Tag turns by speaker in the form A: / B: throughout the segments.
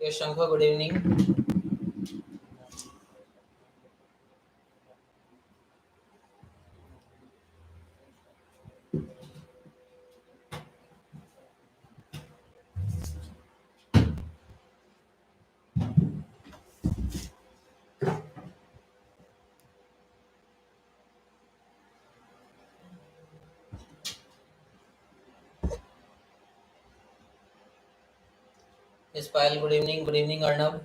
A: Yes, Shankha, good evening. Yes, Payal, good evening. Good evening, Arnab.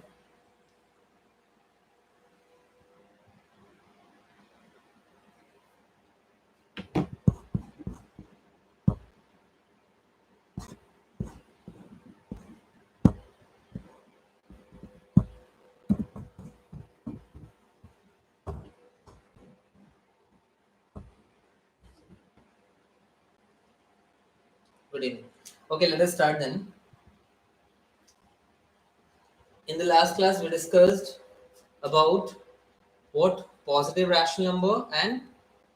A: Good evening. Okay, let us start then. In the last class, we discussed about what positive rational number and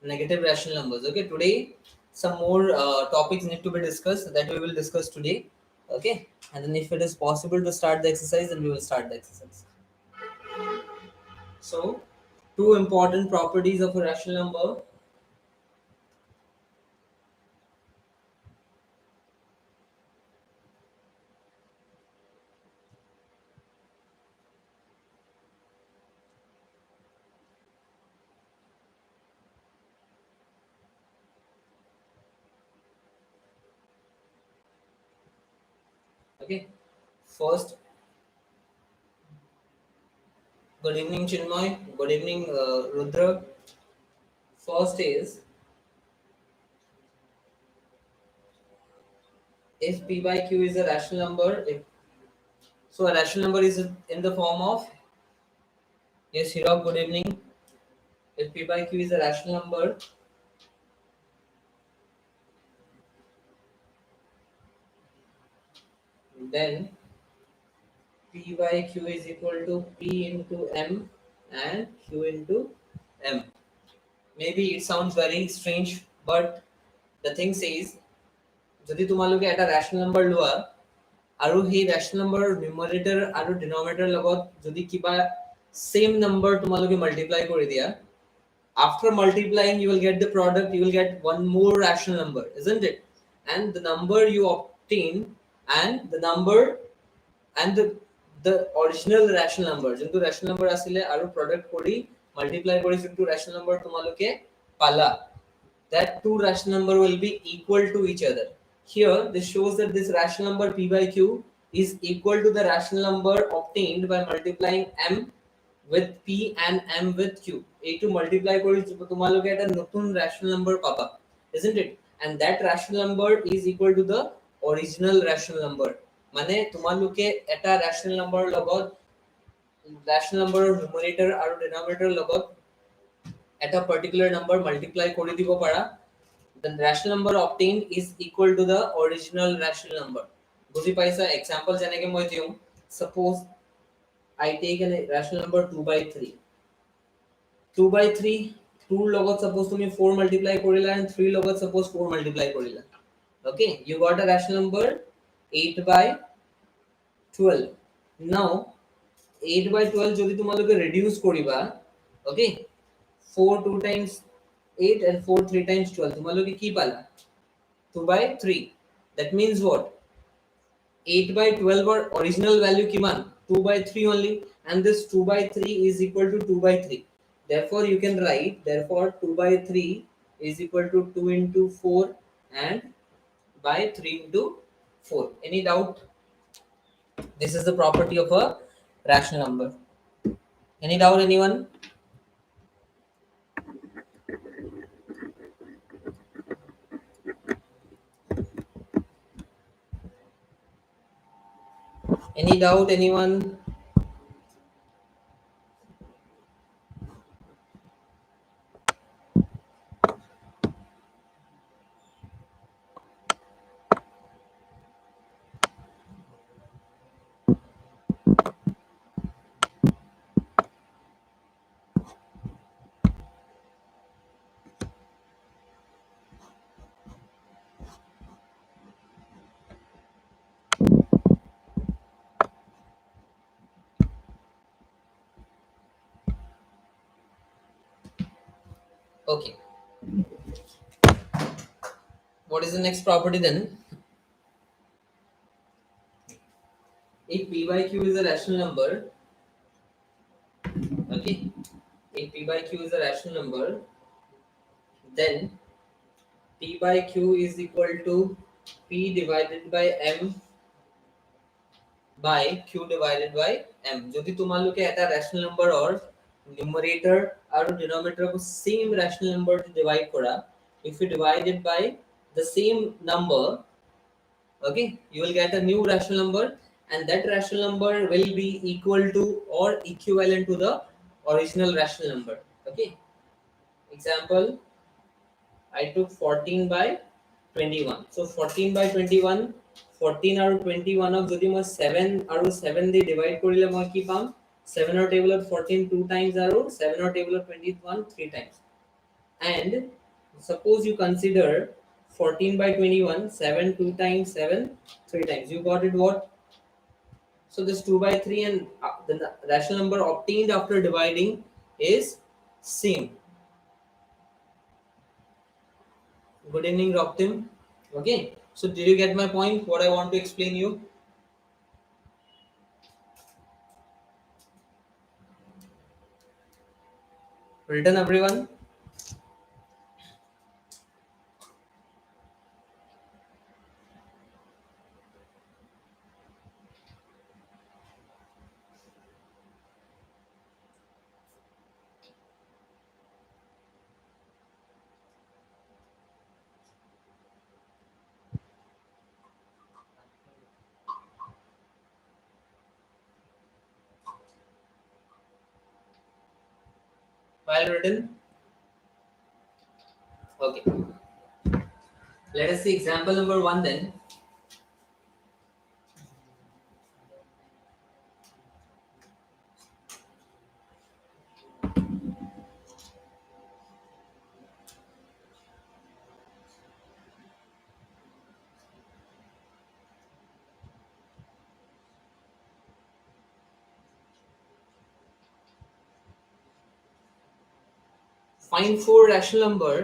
A: negative rational numbers. Okay, today some more topics need to be discussed that we will discuss today. Okay, and then if it is possible to start the exercise, then we will start the exercise. So, two important properties of a rational number. Okay, first, good evening, Chinmoy. Good evening, Rudra. First is if p by q is a rational number, if so, a rational number is in the form of yes, Hirok. Good evening. If p by q is a rational number, then p by q is equal to p into m and q into m. Maybe it sounds very strange, but the thing says যদি তোমালোকে এটা rational number লোৱা আৰু সেই rational number numerator আৰু denominator লগত যদি কিবা same number তোমালোকে multiply কৰি দিয়া, after multiplying you will get the product, you will get one more rational number, isn't it? And the number you obtain and the number and the original rational number যোনটো rational number আছিলে আৰু product কৰি multiply কৰি যোনটো rational number তোমালোকে পালা, that two rational number will be equal to each other. Here this shows that this rational number p by q is equal to the rational number obtained by multiplying m with p and m with q. এইটো multiply কৰি তোমালোকে এটা নতুন rational number পাবা, isn't it? And that rational number is equal to the original rational number. মানে তোমালোকে এটা rational number লগত rational number numerator আৰু denominator লগত এটা particular number multiply কৰি দিব পাৰা, the rational number obtained is equal to the original rational number. বুজি পাইছা? Example যেনেকে মই দিওঁ, suppose I take a rational number 2 by 3. 2 by 3, 2 লগত suppose তুমি 4 multiply কৰিলা and 3 লগত suppose 4 multiply কৰিলা. Okay, you got a rational number 8 by 12. Now 8 by 12 যদি তোমালোকে reduce কৰিবা, okay, 4 2 times 8 and 4 3 times 12, তোমালোকে কি পালা? 2 by 3. That means what? 8 by 12 or original value kiman? 2 by 3 only, and this 2 by 3 is equal to 2 by 3. Therefore you can write, therefore 2 by 3 is equal to 2 into 4 and by 3 into 4. Any doubt? This is the property of a rational number. Any doubt, anyone? Any doubt, anyone? Okay, what is the next property then? If p by q is a rational number, okay, if p by q is a rational number, then p by q is equal to p divided by m by q divided by m. যদি তোমালোকে এটা rational number or numerator আৰু denominator को same rational number to divide করা, if you divide it by the same number, okay, you will get a new rational number, and that rational number will be equal to or equivalent to the original rational number. Okay, example, I took 14 by 21. So 14 by 21, 14 আৰু 21 ক যদি মই 7 আৰু 7 দি divide কৰিলে মই কি পাম? 7 ৰ টেবুলত 14 2 times আৰু 7 ৰ টেবুলত 21 3 times. And suppose you consider 14 by 21, 7 2 times 7 3 times. You got it what? So this 2 by 3 and the rational number obtained after dividing is same. Good evening, Rocktim. Okay, so did you get my point? What I want to explain you? Written, everyone? Well written. Okay, let us see example number 1 then. Find 4 rational number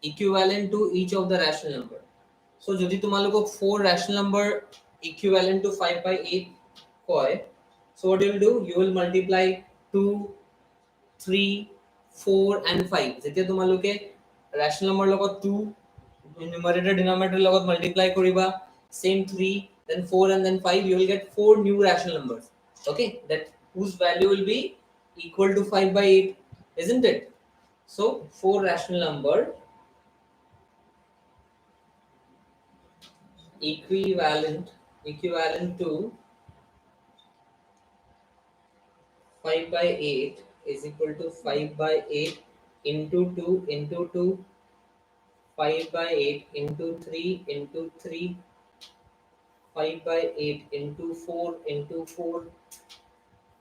A: equivalent to each of the rational number. So যদি তোমালোকক 4 rational number equivalent to 5 by 8 কয়, so what you will do? You will multiply 2, 3, 4 and 5. যেতিয়া তোমালোকে rational number লগত 2 numerator denominator লগত multiply koriba, same 3 then 4 and then 5, you will get 4 new rational numbers, okay, that whose value will be equal to 5 by 8, isn't it? So 4 rational number equivalent to 5 by 8 is equal to 5 by 8 into 2 into 2, 5 by 8 into 3 into 3, 5 by 8 into 4 into 4,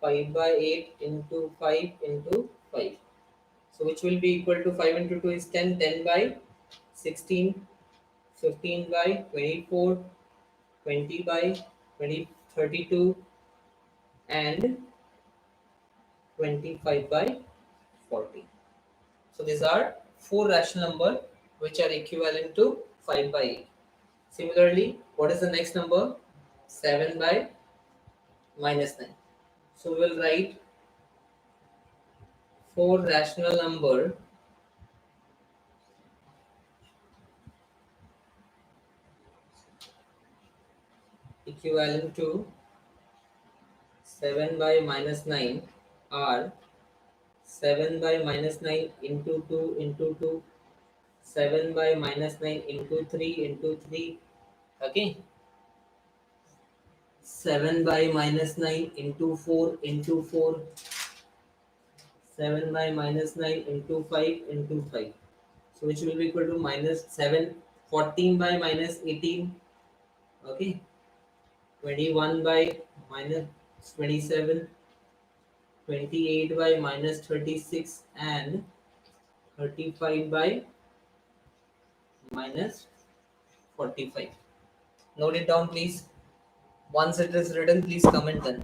A: 5 by 8 into 5 into 5. So which will be equal to 5 into 2 is 10, 10 by 16, 15 by 24, 20 by 20, 32 and 25 by 40. So these are 4 rational number which are equivalent to 5 by 8. Similarly, what is the next number? 7 by minus 9. So we will write 4 rational number equivalent to 7 by minus 9 are 7 by minus 9 into 2 into 2, 7 by minus 9 into 3 into 3, okay, 7 by minus 9 into 4 into 4, 7 by minus 9 into 5 into 5. So which will be equal to minus 7, 14 by minus 18, okay, 21 by minus 27, 28 by minus 36 and 35 by minus 45. Note it down please. Once it is written, please comment then.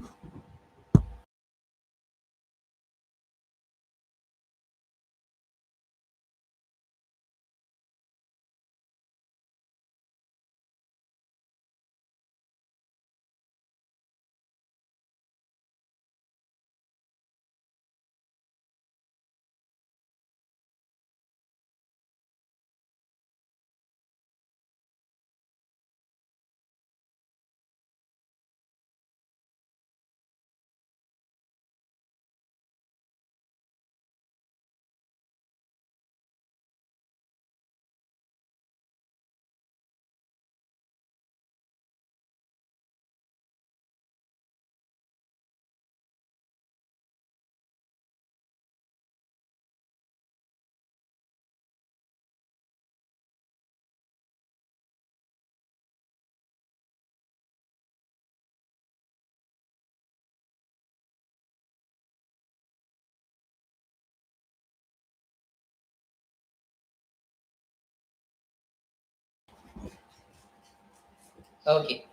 A: Okay,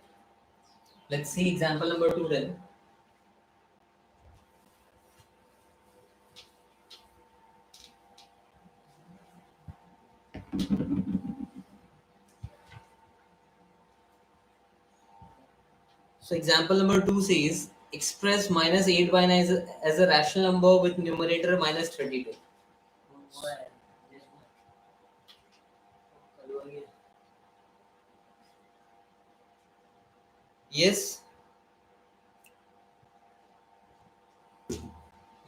A: let's see example number 2 then. So example number 2 says express minus 8 by 9 as a rational number with numerator minus 32. Yes,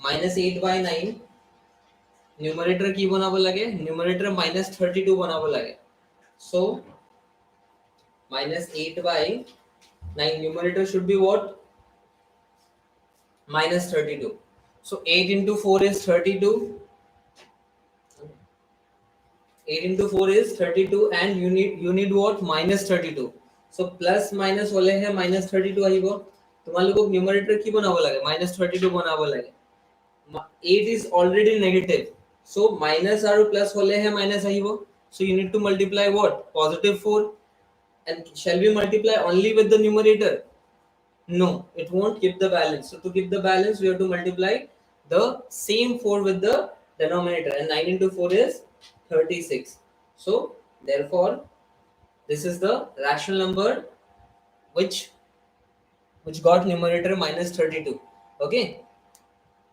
A: minus 8 by 9 numerator की बनाबो लगे, numerator minus 32 बनाबो लगे. So minus 8 by 9 numerator should be what? Minus 32. So 8 into 4 is 32. 8 into 4 is 32 and you need what? Minus 32. So plus minus होले है minus 32 आइबो. तुम्हारे लोगों numerator की बनाबो लगे minus 32 बनाबो लगे. 8 is already negative. So minus और plus होले है minus आइबो. So you need to multiply what? Positive 4. And shall we multiply only with the numerator? No, it won't keep the balance. So to keep the balance, we have to multiply the same 4 with the denominator. And 9 into 4 is 36. So therefore, this is the rational number which got numerator minus 32. Okay,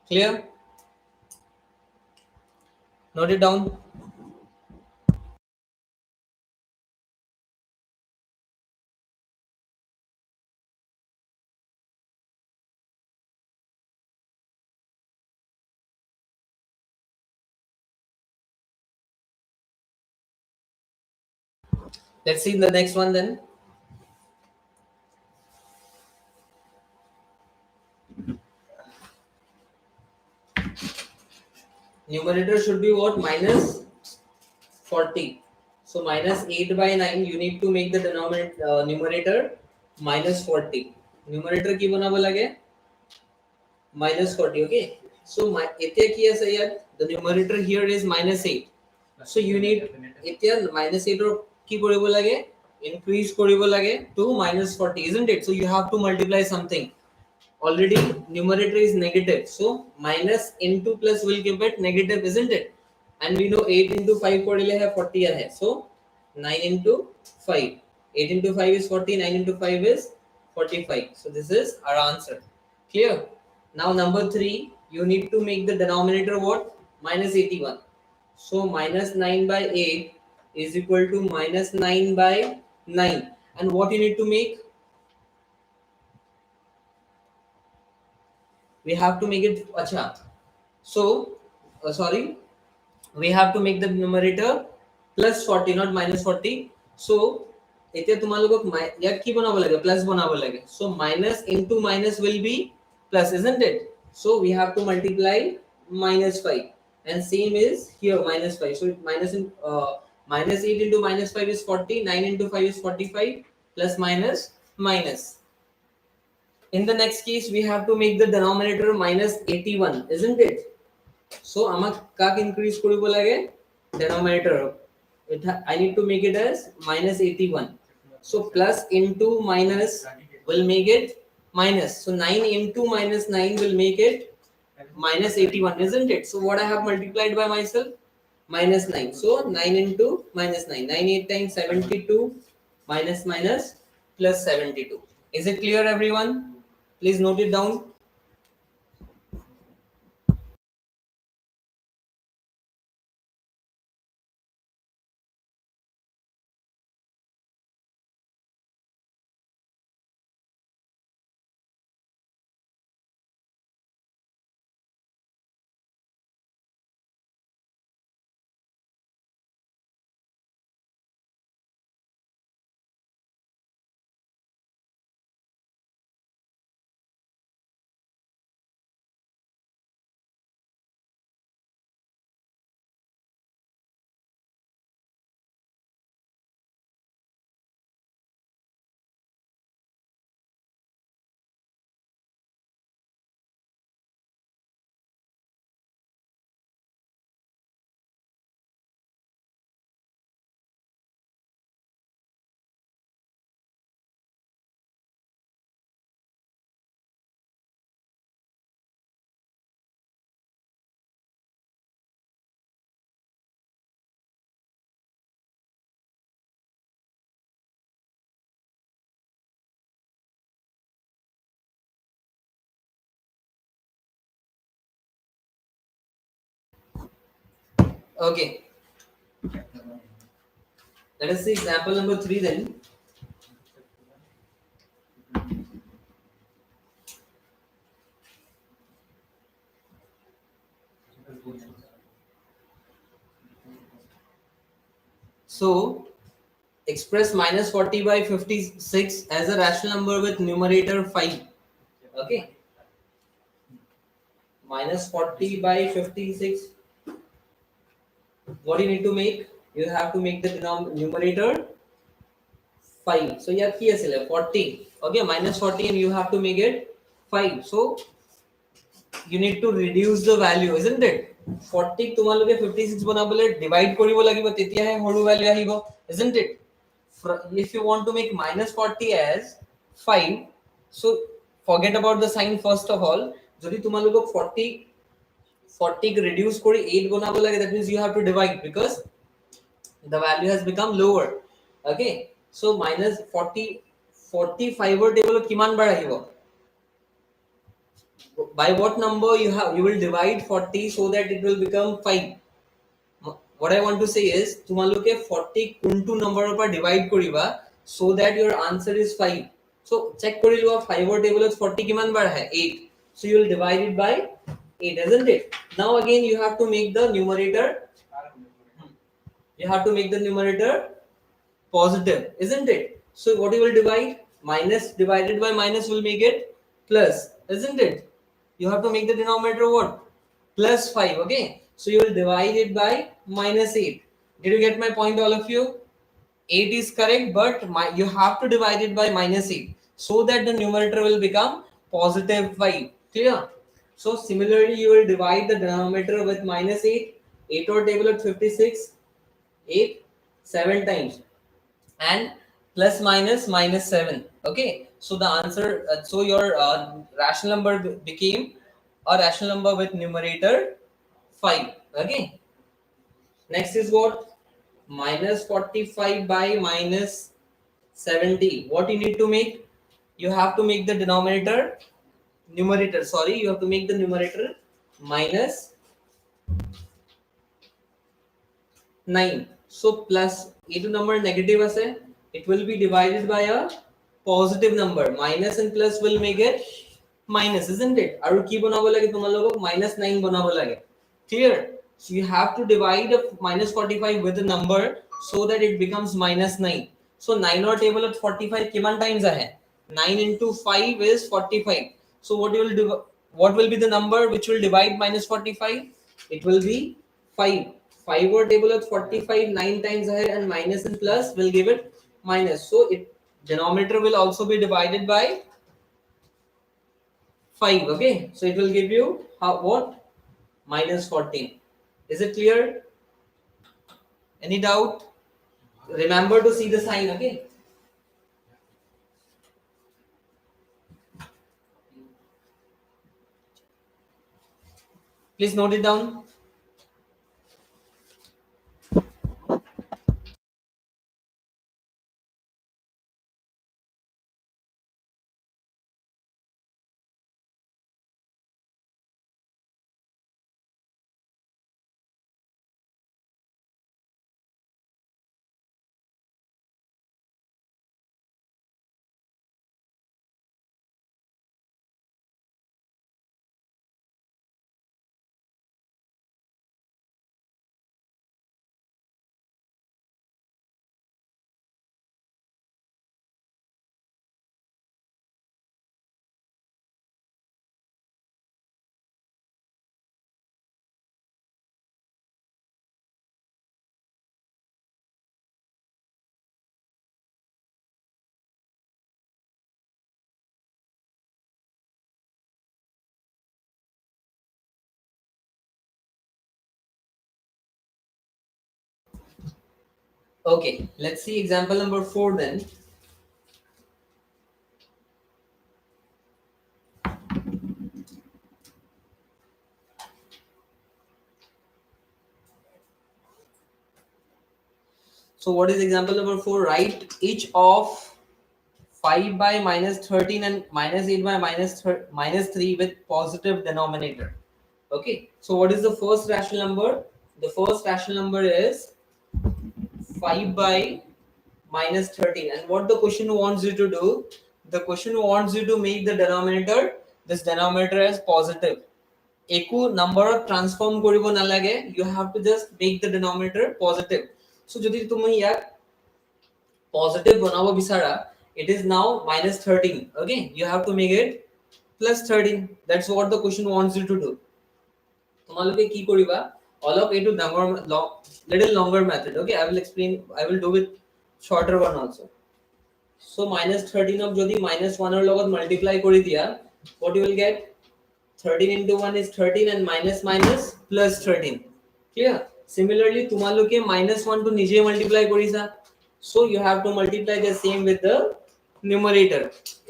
A: clear? Note it down. Let's see the next one then. Numerator should be what? Minus 40. So minus 8 by 9, you need to make the denominator numerator minus 40. Numerator की बनाबो लगे minus 40. Okay, so my इत्या किया सही है. The numerator here is minus 8. So you need इत्या minus 8 और की करिबो लगे increase करिबो लगे to minus 40, isn't it? So you have to multiply something. Already numerator is negative, so minus into plus will give it negative, isn't it? And we know 8 into 5 कोडिले है 40 है. So 9 into 5. 8 into 5 is 40. 9 into 5 is 45. So this is our answer. Clear? Now number 3, you need to make the denominator what? Minus 81. So minus 9 by 8 is equal to minus 9 by 9. And what you need to make? We have to make it. Acha. So, sorry, we have to make the numerator plus 40, not minus 40. So, इथे तुम्हाला लोगों या की बनावं लगे plus बनावं लगे. So minus into minus will be plus, isn't it? So we have to multiply minus 5, and same is here minus 5. So minus 8 into minus 5 is 40. 9 into 5 is 45. Plus minus minus. In the next case, we have to make the denominator minus 81, isn't it? So amak kak increase koribo lage denominator. I need to make it as minus 81. So plus into minus will make it minus. So 9 into minus 9 will make it minus 81, isn't it? So what I have multiplied by myself? Minus 9. So 9 into minus 9. 9 8 times 72 minus minus plus 72. Is it clear, everyone? Please note it down. Okay, let us see example number 3 then. So express minus 40 by 56 as a rational number with numerator 5. Okay, minus 40 by 56. What you need to make? You have to make the numerator 5. So yeah, PSL 40. Okay, minus 40 and you have to make it 5. So you need to reduce the value, isn't it? 40 তোমালোকে 56 বনাবলে divide কৰিব লাগিব তেতিয়াহে হৰু value আহিব, isn't it? If you want to make minus 40 as 5, so forget about the sign first of all. যদি তোমালোকক 40 ক reduce কৰি 8 বনাব লাগে, that means you have to divide because the value has become lower. Okay, so minus 40 45 or table কিমান বার আহিব? By what number you will divide 40 so that it will become 5? What I want to say is তোমালোকে 40 কোনটো নম্বৰৰ পৰা divide কৰিবা so that your answer is 5. So check কৰি লোৱা 5 or table 40 কিমান বাৰ আহে? 8. So you will divide it by 8, isn't it? Now again you have to make the numerator positive, isn't it? So what you will divide? Minus divided by minus will make it plus, isn't it? You have to make the denominator what? Plus 5. Okay, so you will divide it by minus 8. Did you get my point, all of you? 8 is correct, but you have to divide it by minus 8 so that the numerator will become positive 5. Clear? So similarly you will divide the denominator with minus 8. 8 or table at 56, 8 7 times, and plus minus minus 7. Okay, so the answer so your rational number became a rational number with numerator 5. Okay, next is what? Minus 45 by minus 70. What you need to make? You have to make the numerator, sorry, you have to make the numerator minus 9. So plus a2 number negative ase, it will be divided by a positive number. Minus and plus will make it minus, isn't it? Aru ki banabo lage tomalogok? Minus 9 banabo lage. Clear? So you have to divide a minus 45 with a number so that it becomes minus 9. So 9 or table at 45 kiman times ahe? 9 into 5 is 45. So what will be the number which will divide minus 45? It will be 5. 5 or table at 45 9 times ahead, and minus and plus will give it minus. So it denominator will also be divided by 5. Okay, so it will give you what? Minus 14. Is it clear? Any doubt? Remember to see the sign. Okay, please note it down. Okay, let's see example number 4 then. So what is example number 4? Write each of 5 by minus 13 and minus 8 by minus 3 with positive denominator. Okay, so what is the first rational number? The first rational number is 5 by minus 13. And what the question wants you to do, the question wants you to make the denominator, this denominator as positive. একো নম্বৰত transform কৰিব নালাগে, you have to just make the denominator positive. So যদি তুমি ইয়াক positive বনাব বিচাৰা, it is now minus 13. Okay, you have to make it plus 13. That's what the question wants you to do. তোমালোকে কি কৰিবা, অলপ এইটো ডাঙৰ little longer method. Okay, I will explain, I will do with shorter one also. So minus 13 of jodi minus 1 or logot multiply kori dia, what you will get, 13 into 1 is 13 and minus minus plus 13. Clear? Similarly tumaloke minus 1 to nije multiply korisa, so you have to multiply the same with the numerator.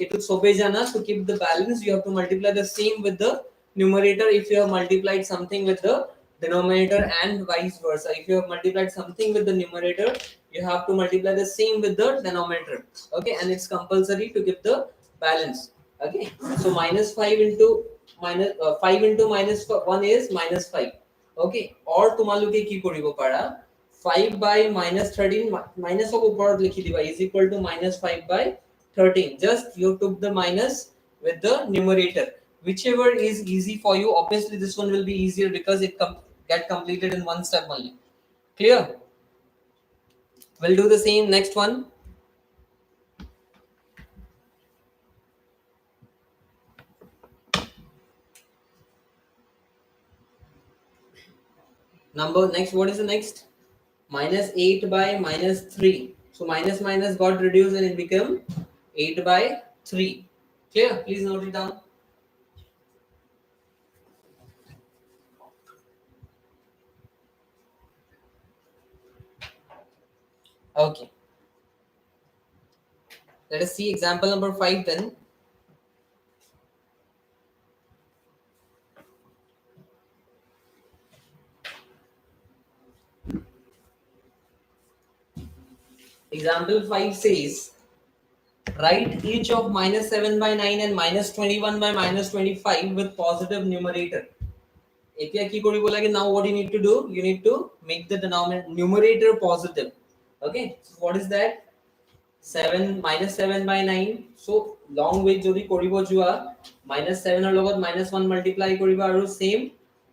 A: It will sobe jana, to keep the balance you have to multiply the same with the numerator if you have multiplied something with the denominator, and vice versa. If you have multiplied something with the numerator, you have to multiply the same with the denominator. Okay, and it's compulsory to give the balance. Okay, so minus 5 into minus 5 into minus 1 is minus 5. Okay, or tumaluke ki koribo para, 5 by minus 13 minus of uporot likhi diba is equal to minus 5 by 13. Just you took the minus with the numerator, whichever is easy for you. Obviously this one will be easier because it get completed in one step only. Clear? We'll do the same next one. Number next, what is the next? Minus 8 by minus 3. So minus minus got reduced and it became 8 by 3. Clear? Please note it down. Okay, let us see example number 5 then. Example 5 says, write each of minus 7 by 9 and minus 21 by minus 25 with positive numerator. Etia ki koribo lage, now what you need to do, you need to make the numerator positive. Okay, so what is that? 7 minus 7 by 9. So long way jodi koribo jua, minus 7 or logot minus 1 multiply koriba, aru same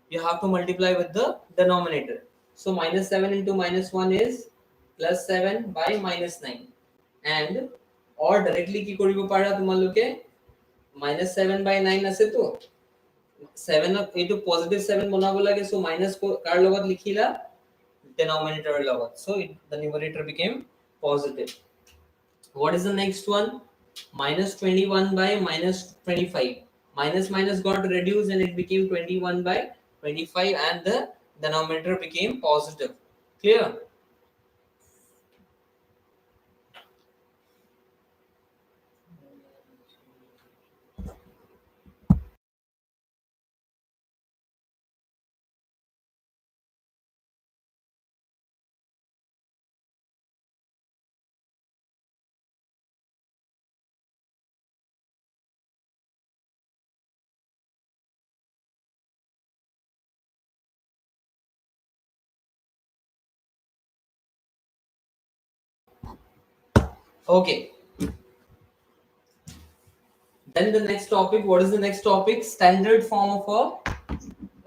A: you have to multiply with the denominator. So minus 7 into minus 1 is plus 7 by minus 9. And or directly ki koribo para tumaloke, minus 7 by 9 ase to 7 into positive 7 bonabo lage, so minus kar logot likhila, denominator logot, so the numerator became positive. What is the next one? Minus 21 by minus 25. Minus minus got reduced and it became 21 by 25 and the denominator became positive. Clear? Okay, then the next topic, what is the next topic? Standard form of a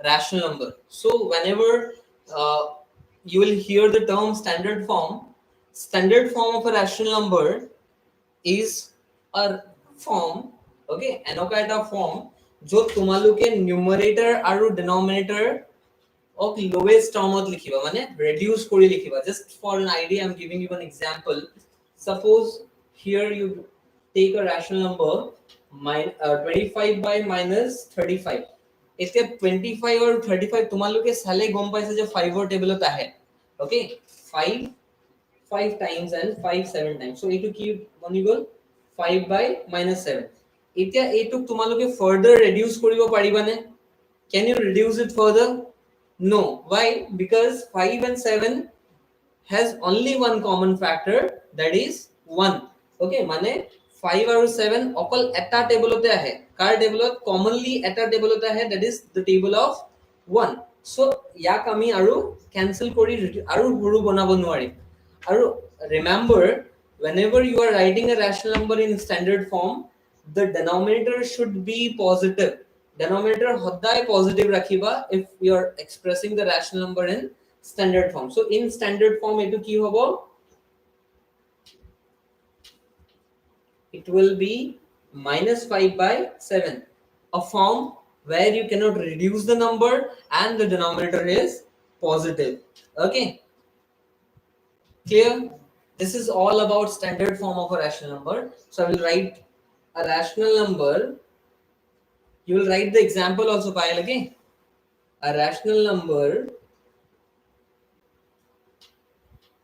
A: rational number. So whenever you will hear the term standard form of a rational number is a form, okay, anoka eta form jo tumaluke numerator aru denominator of lowest term ot likhiba, mane reduce kori likhiba. Just for an idea, I'm giving you an example. Suppose here you take a rational number 25 by minus 35. এতিয়া 25 और 35 তোমালোকে সালে গম পাইছে যে 5 or টেবলত আহে. Okay, 5 times and 5 7 times, so এইটো কি বনি গল, 5 by minus 7. এতিয়া এইটো তোমালোকে further reduce কৰিব পাৰিবানে? Can you reduce it further? No. Why? Because 5 and 7 has only one common factor, that is 1. Okay, মানে 5 আৰু 7 অকল এটা টেবলতে আহে, কাৰ টেবলত? কমনলি এটা টেবলতে আহে, that is the table of 1. So ইয়াক আমি আৰু cancel কৰি আৰু সৰু বনাব নোৱাৰিম আৰু remember whenever you are writing a rational number in standard form the denominator should be positive denominator সদায় positive ৰাখিবা if you are expressing the rational number in standard form so in standard form এটো কি হ'ব it will be -5/7 a form where you cannot reduce the number and the denominator is positive okay clear this is all about standard form of a rational number so I will write a rational number you will write the example also pile okay a rational number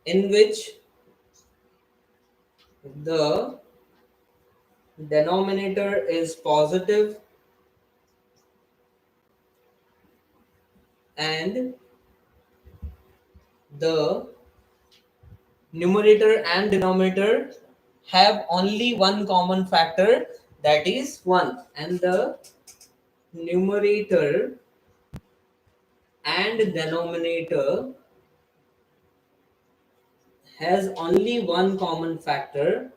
A: in which the denominator is positive and the numerator and denominator have only one common factor that is 1 and the numerator and denominator has only one common factor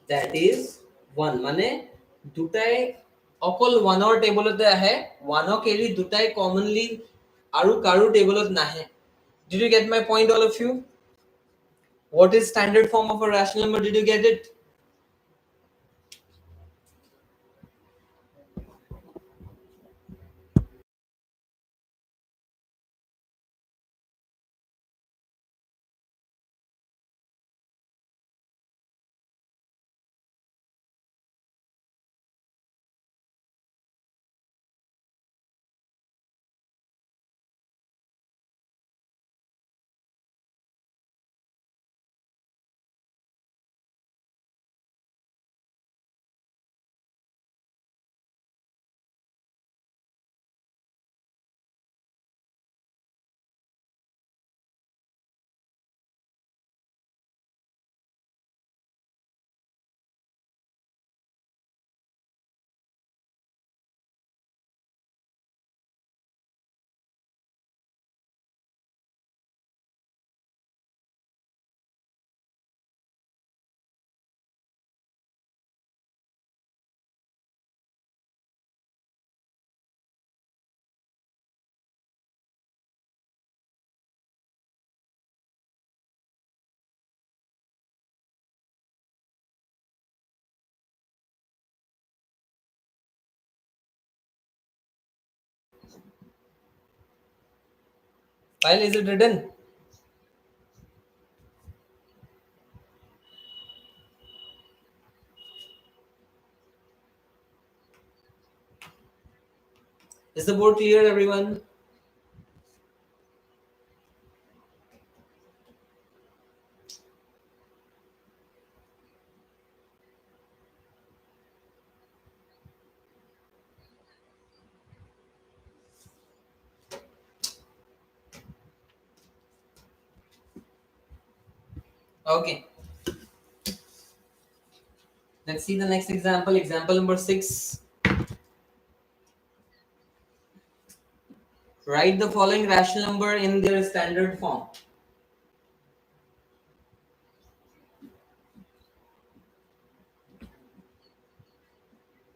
A: that is 1 মানে দুটাই অকল 1 ৰ টেবুলতে আহে 1 ক এৰি দুটাই commonly আৰু কাৰো টেবুলত নাহে did you get my point all of you what is standard form of a rational number did you get it file is it written is the board clear everyone okay let's see the next example example number 6 write the following rational number in their standard form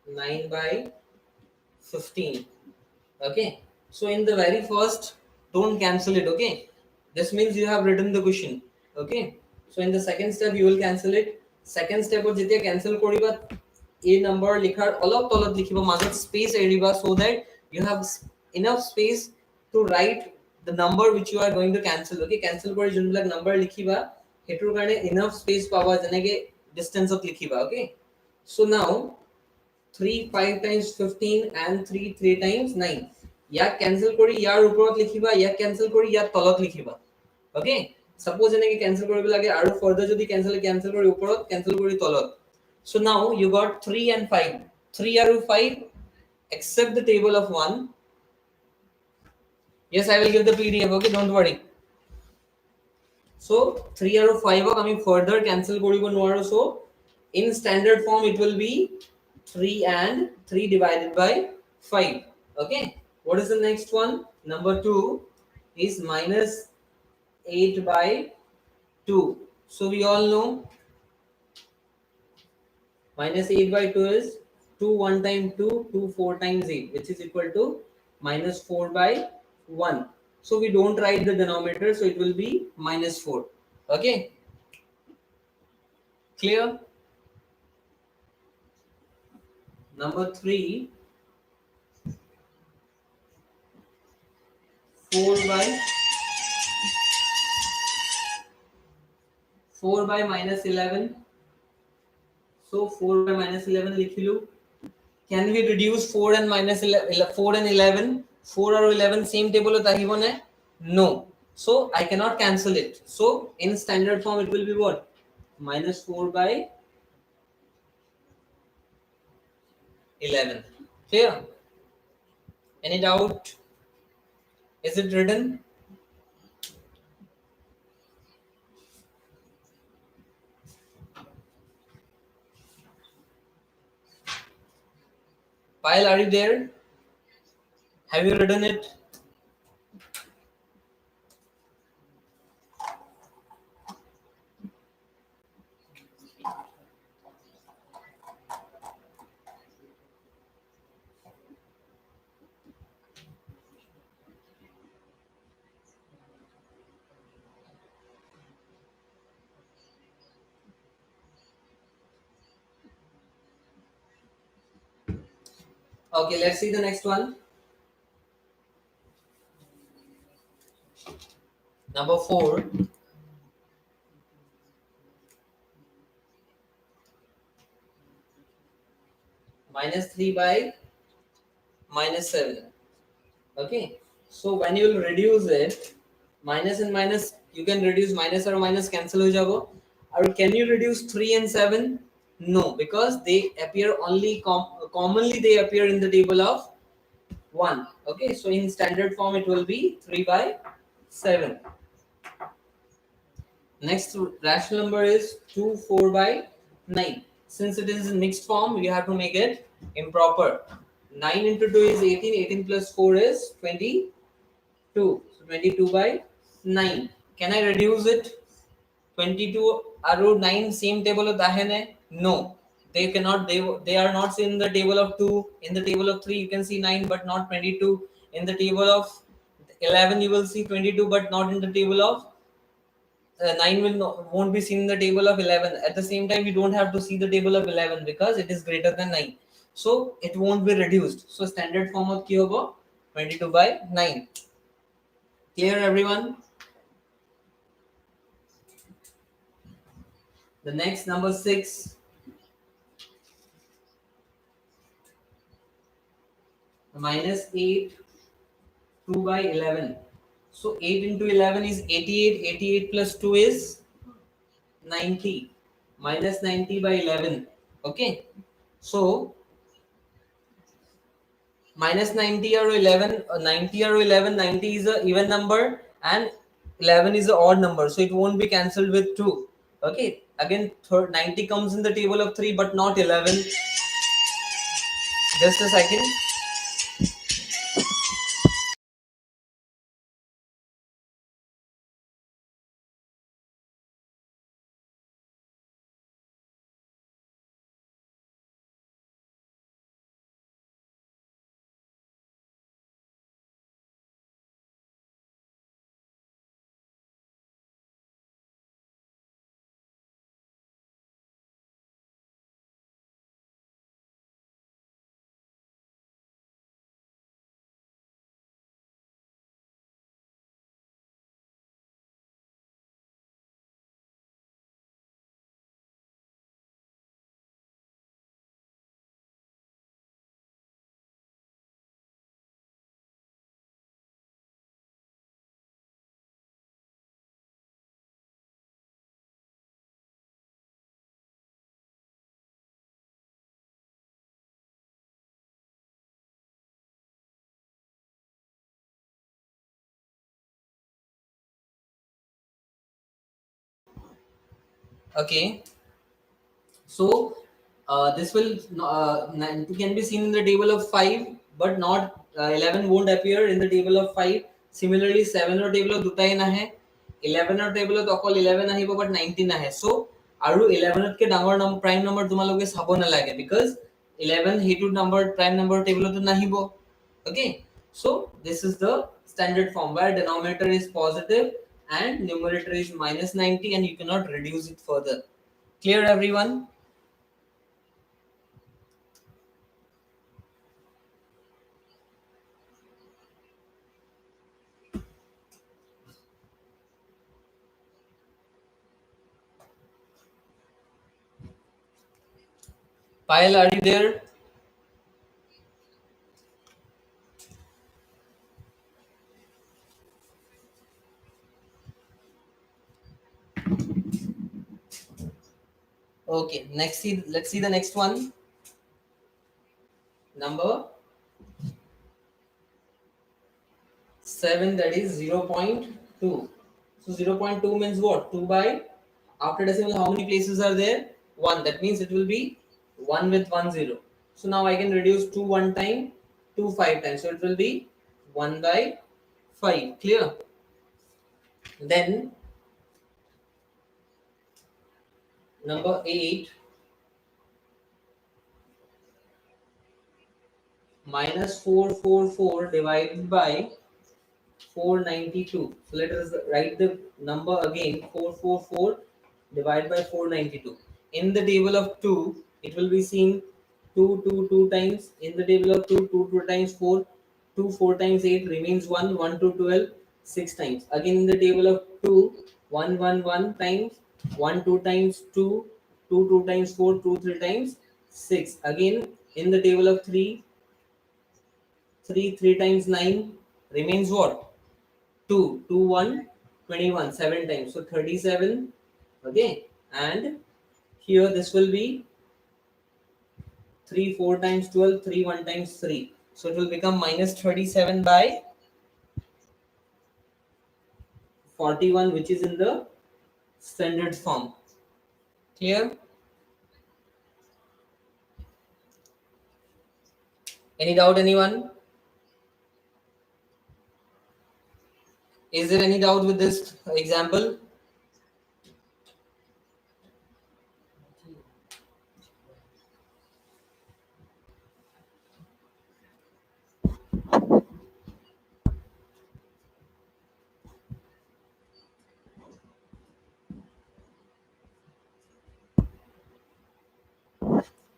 A: 9/15 okay so in the very first don't cancel it okay this means you have written the question okay so in the second step you will cancel it second step or jetia cancel koriba a number likhar olop tolot likhiba majot space eriba so that you have enough space to write the number which you are going to cancel okay cancel kori junbilak number likhiba hetur karone enough space paba janege distance of likhiba okay so now 3 5 times 15 and 3 3 times 9 ইয়াক cancel কৰি ইয়াৰ ওপৰত লিখিবা ইয়াক cancel কৰি ইয়াৰ তলত লিখিবা ওকে suppose এনেকে cancel কৰিব লাগে আৰু ফাৰ্দাৰ যদি ক্যান্সেল কৰি ওপৰত ক্যান্সেল কৰি তলত so now you got 3 and 5 3 আৰু 5 accept the table of 1 yes I will give the pdf okay don't worry so 3 আৰু 5 ক আমি ফাৰ্দাৰ ক্যান্সেল কৰিব নোৱাৰো so in standard form it will be 3 and 3 divided by 5. Okay. What is the next one? Number 2 is minus 8 by 2. So we all know minus 8 by 2 is 2 1 times 2, 2 4 times 8, which is equal to minus 4 by 1. So we don't write the denominator, so it will be minus 4. Okay. Clear? Number 3, 4 by 4 by minus 11. So 4 by minus 11 लिख लो. Can we reduce 4 and minus 11, 4 and 11? 4 or 11 same table होता ही कौन है? No. So I cannot cancel it. So in standard form it will be what? Minus 4 by 11. Clear? Any doubt? Is it written? Payal, are you there? Have you written it? Okay, let's see the next one. Number 4. Minus 3 by minus 7. Okay. So when you will reduce it, minus and minus, you can reduce minus or minus cancel हो जाएगा. Or can you reduce 3 and 7? No, because they appear only commonly they appear in the table of 1. Okay, so in standard form it will be 3 by 7. Next rational number is 2 4 by 9. Since it is in mixed form, you have to make it improper. 9 into 2 is 18. 18 plus 4 is 22. So 22 by 9. Can I reduce it? 22 or 9 same table of dahene? No. They cannot, they are not in the table of 2. In the table of 3 you can see 9 but not 22. In the table of 11 you will see 22 but not in the table of 9 will won't be seen in the table of 11. At the same time, you don't have to see the table of 11 because it is greater than 9. So it won't be reduced. So standard form of ki hoga 22 by 9. Clear everyone? The next number 6. Minus 8 2 by 11. So 8 into 11 is 88. 88 plus 2 is 90. Minus 90 by 11. Okay. So minus 90 or 11 90 or 11, 90 is a even number and 11 is an odd number, so it won't be cancelled with 2. Okay, again 90 comes in the table of 3 but not 11. Just a second. Okay, so This will can be seen in the table of 5, but not 11 won't appear in the table of 5. Similarly 7 or table of দুটাই নাহে, 11 or table of অকল 11 আহিব but 19 নাহে. So আৰু 11 তকে ডাঙৰ prime number তোমালোকে চাব নালাগে because 11 হেতু number prime number table তো নাহিব. Okay, so this is the standard form where denominator is positive and numerator is minus 90 and you cannot reduce it further. Clear everyone? Payal, are you there? Okay, let's see the next one. Number 7, that is 0.2. So 0.2 means what? 2 by, after decimal how many places are there? 1. That means it will be 1 with 1 0. So now I can reduce 2 1 time, 2 5 times. So it will be 1 by 5. Clear? Then number 8, minus 444 divided by 492. So let us write the number again. 444 divided by 492. In the table of 2, it will be seen 2 2 2 times. In the table of 2, 2 2 times 4, 2 4 times 8 remains 1, 1 to 12, 6 times. Again in the table of 2, 1 1 1 times, 1 2 times 2, 2 2 times 4, 2 3 times 6. Again in the table of 3, 3 3 times 9 remains what? 2 2 1 21, 7 times, so 37. Okay, and here this will be 3 4 times 12, 3 1 times 3, so it will become minus 37 by 41, which is in the standard form. Clear? Any doubt, anyone? Is there any doubt with this example?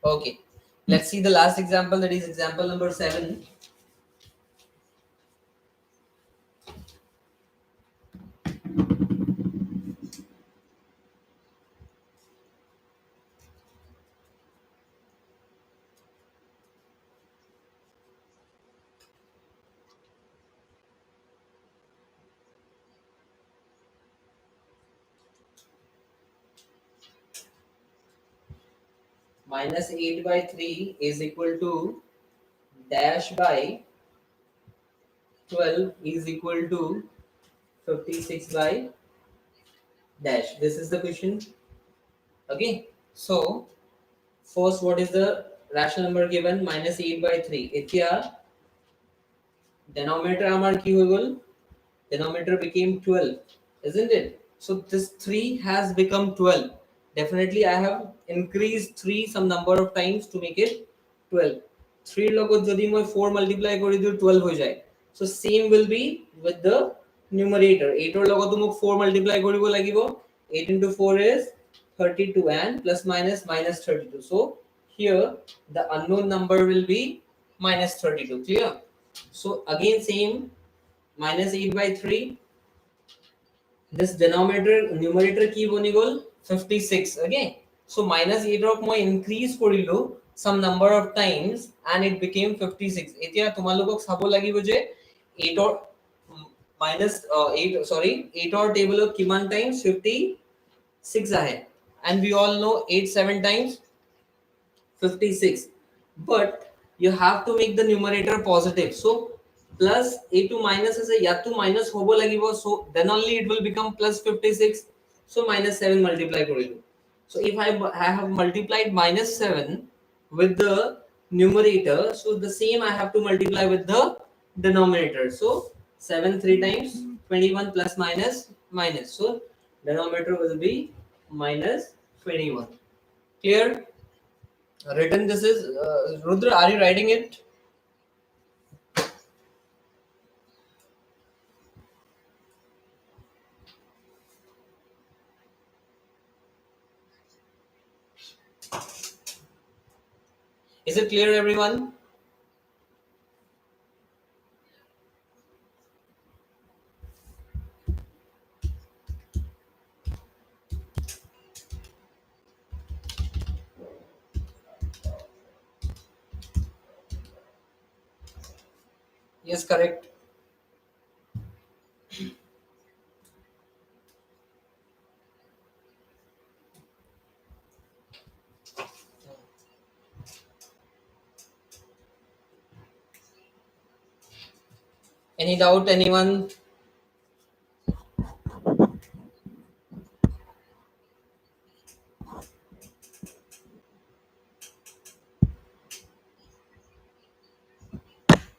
A: Okay, let's see the last example, that is example number 7. Minus 8 by 3 is equal to dash by 12 is equal to 56 by dash. This is the question. Okay, so first, what is the rational number given? Minus 8 by 3. এতিয়া denominator আমার কি হয়ে গেল? Denominator became 12, isn't it? So this 3 has become 12. Definitely I have increased 3 some number of times to make it 12. 3 লগত যদি মই 4 multiply কৰি দিও 12 হৈ যায়. So same will be with the numerator. 8 ৰ লগতো মোক 4 multiply কৰিব লাগিব. 8 into 4 is 32 and plus minus minus 32. So here the unknown number will be minus 32. Clear? So again same, minus 8 by 3. This denominator numerator কি বনি গল 56. Okay, so minus 8 of মই increase কৰিলো some number of times and it became 56. এতিয়া তোমালোকক চাব লাগিব যে 8 or minus 8 sorry 8 or table of কিমান times 56 আহে, and we all know 8 7 times 56, but you have to make the numerator positive. So plus a to minus is a ya to minus hobo lagibo, so then only it will become plus 56. So minus 7 multiply korilu. So if I have multiplied minus 7 with the numerator, so the same I have to multiply with the denominator. So 7 3 times 21 plus minus minus. So denominator will be minus 21. Clear? Written this is Rudra, are you writing it? Is it clear, everyone? Yes, correct. Any doubt, anyone?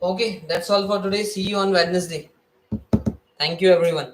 A: Okay, that's all for today. See you on Wednesday. Thank you, everyone.